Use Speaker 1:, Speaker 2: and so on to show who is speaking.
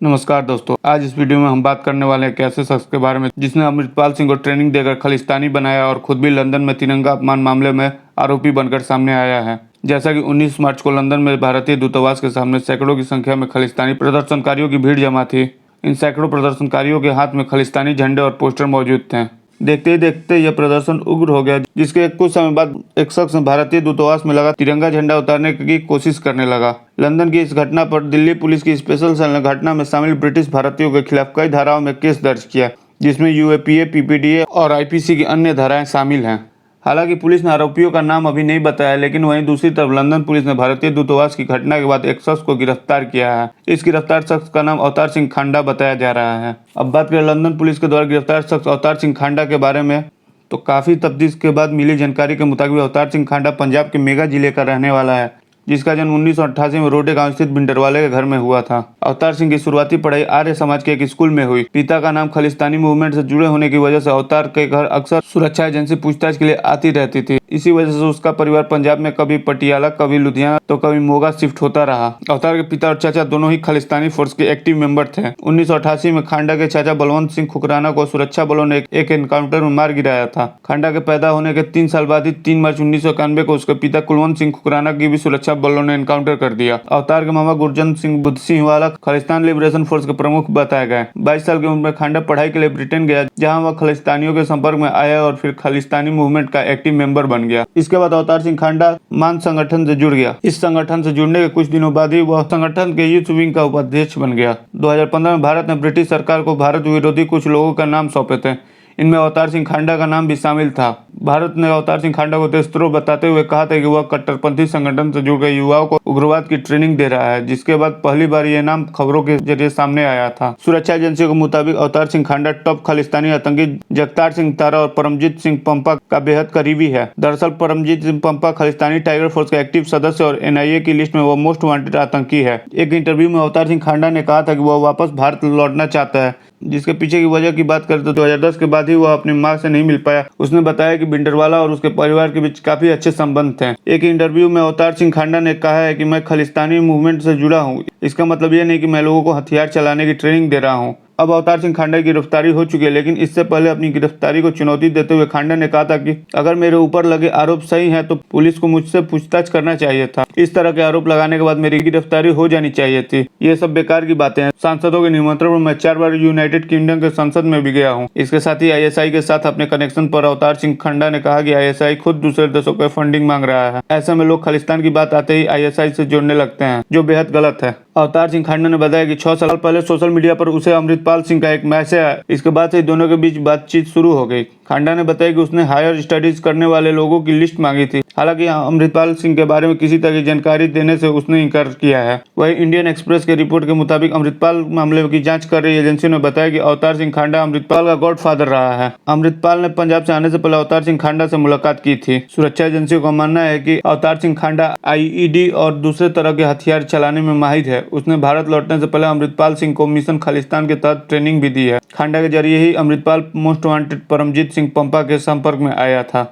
Speaker 1: नमस्कार दोस्तों, आज इस वीडियो में हम बात करने वाले हैं एक ऐसे शख्स के बारे में जिसने अमृतपाल सिंह को ट्रेनिंग देकर खालिस्तानी बनाया और खुद भी लंदन में तिरंगा अपमान मामले में आरोपी बनकर सामने आया है। जैसा कि 19 मार्च को लंदन में भारतीय दूतावास के सामने सैकड़ों की संख्या में खालिस्तानी प्रदर्शनकारियों की भीड़ जमा थी। इन सैकड़ों प्रदर्शनकारियों के हाथ में खालिस्तानी झंडे और पोस्टर मौजूद थे। देखते ही देखते यह प्रदर्शन उग्र हो गया, जिसके कुछ समय बाद एक शख्स भारतीय दूतावास में लगा तिरंगा झंडा उतारने की कोशिश करने लगा। लंदन की इस घटना पर दिल्ली पुलिस की स्पेशल सेल ने घटना में शामिल ब्रिटिश भारतीयों के खिलाफ कई धाराओं में केस दर्ज किया, जिसमें यूएपीए, पीपीडीए और आईपीसी की अन्य धाराएं शामिल हैं। हालांकि पुलिस ने आरोपियों का नाम अभी नहीं बताया, लेकिन वहीं दूसरी तरफ लंदन पुलिस ने भारतीय दूतावास की घटना के बाद एक शख्स को गिरफ्तार किया है। इस गिरफ्तार शख्स का नाम अवतार सिंह खांडा बताया जा रहा है। अब बात करें लंदन पुलिस के द्वारा गिरफ्तार शख्स अवतार सिंह खांडा के बारे में, तो काफी तफ्तीश के बाद मिली जानकारी के मुताबिक अवतार सिंह खांडा पंजाब के मेगा जिले का रहने वाला है, जिसका जन्म 1988 में रोडे गांव स्थित भिंडरवाले के घर में हुआ था। अवतार सिंह की शुरुआती पढ़ाई आर्य समाज के एक स्कूल में हुई। पिता का नाम खालिस्तानी मूवमेंट से जुड़े होने की वजह से अवतार के घर अक्सर सुरक्षा एजेंसी पूछताछ के लिए आती रहती थी। इसी वजह से उसका परिवार पंजाब में कभी पटियाला, कभी लुधियाना तो कभी मोगा शिफ्ट होता रहा। अवतार के पिता और चाचा दोनों ही खालिस्तानी फोर्स के एक्टिव मेंबर थे। 1988 में खांडा के चाचा बलवंत सिंह खुकराना को सुरक्षा बलों ने एक एनकाउंटर में मार गिराया था। खांडा के पैदा होने के 3 साल बाद ही 3 मार्च 1991 को उसके पिता कुलवंत सिंह खुकराना की भी सुरक्षा बलों ने एनकाउंटर कर दिया। अवतार के मामा गुरजंत सिंह बुद्ध सिंह वाला खालिस्तान लिबरेशन फोर्स के प्रमुख बताए गए। 22 साल की उम्र में खांडा पढ़ाई के लिए ब्रिटेन गया, जहां वह खालिस्तानियों के संपर्क में आया और फिर खालिस्तानी मूवमेंट का एक्टिव मेंबर बन गया। इसके बाद अवतार सिंह खांडा मान संगठन से जुड़ गया। इस संगठन से जुड़ने के कुछ दिनों बाद ही वह संगठन के यूथ विंग का उपाध्यक्ष बन गया। 2015 में भारत ने ब्रिटिश सरकार को भारत विरोधी कुछ लोगों का नाम सौंपे थे। इनमें अवतार सिंह खांडा का नाम भी शामिल था। भारत ने अवतार सिंह खांडा को देशद्रोह बताते हुए कहा था कि वह कट्टरपंथी संगठन से जुड़ गए युवाओं को उग्रवाद की ट्रेनिंग दे रहा है, जिसके बाद पहली बार यह नाम खबरों के जरिए सामने आया था। सुरक्षा एजेंसियों के मुताबिक अवतार सिंह खांडा टॉप खालिस्तानी आतंकी जगतार सिंह तारा और परमजीत सिंह पंपा का बेहद करीबी है। दरअसल परमजीत सिंह पंपा खालिस्तानी टाइगर फोर्स का एक्टिव सदस्य और एनआईए की लिस्ट में वह मोस्ट वांटेड आतंकी है। एक इंटरव्यू में अवतार सिंह खांडा ने कहा था कि वह वापस भारत लौटना चाहता है। जिसके पीछे की वजह की बात करें तो 2010 के बाद ही वह अपनी मां से नहीं मिल पाया। उसने बताया कि भिंडरवाला और उसके परिवार के बीच काफी अच्छे संबंध थे। एक इंटरव्यू में अवतार सिंह खांडा ने कहा है कि मैं खालिस्तानी मूवमेंट से जुड़ा हूं। इसका मतलब यह नहीं कि मैं लोगों को हथियार चलाने की ट्रेनिंग दे रहा हूं। अब अवतार सिंह खांडा की गिरफ्तारी हो चुकी है, लेकिन इससे पहले अपनी गिरफ्तारी को चुनौती देते हुए खांडा ने कहा था कि अगर मेरे ऊपर लगे आरोप सही हैं तो पुलिस को मुझसे पूछताछ करना चाहिए था। इस तरह के आरोप लगाने के बाद मेरी गिरफ्तारी हो जानी चाहिए थी। ये सब बेकार की बातें हैं। सांसदों के निमंत्रण पर मैं 4 बार यूनाइटेड किंगडम के संसद में भी गया हूँ। इसके साथ ही आईएसआई के साथ अपने कनेक्शन पर अवतार सिंह खांडा ने कहा कि आईएसआई खुद दूसरे देशों को फंडिंग मांग रहा है। ऐसे में लोग खालिस्तान की बात आते ही आईएसआई से जोड़ने लगते हैं, जो बेहद गलत है। अवतार सिंह खांडा ने बताया कि 6 साल पहले सोशल मीडिया पर उसे अमृतपाल सिंह का एक मैसेज आया। इसके बाद से दोनों के बीच बातचीत शुरू हो गई। खांडा ने बताया कि उसने हायर स्टडीज करने वाले लोगों की लिस्ट मांगी थी। हालांकि अमृतपाल सिंह के बारे में किसी तरह की जानकारी देने से उसने इनकार किया है। वहीं इंडियन एक्सप्रेस के रिपोर्ट के मुताबिक अमृतपाल मामले की जांच कर रही एजेंसियों ने बताया कि अवतार सिंह खांडा अमृतपाल का गॉडफादर रहा है। अमृतपाल ने पंजाब से आने से पहले अवतार सिंह खांडा से मुलाकात की थी। सुरक्षा एजेंसियों का मानना है कि अवतार सिंह खांडा आईईडी और दूसरे तरह के हथियार चलाने में माहिर है। उसने भारत लौटने से पहले अमृतपाल सिंह को मिशन खालिस्तान के तहत ट्रेनिंग भी दी है। खांडा के जरिए ही अमृतपाल मोस्ट वांटेड परमजीत सिंह पंपा के संपर्क में आया था।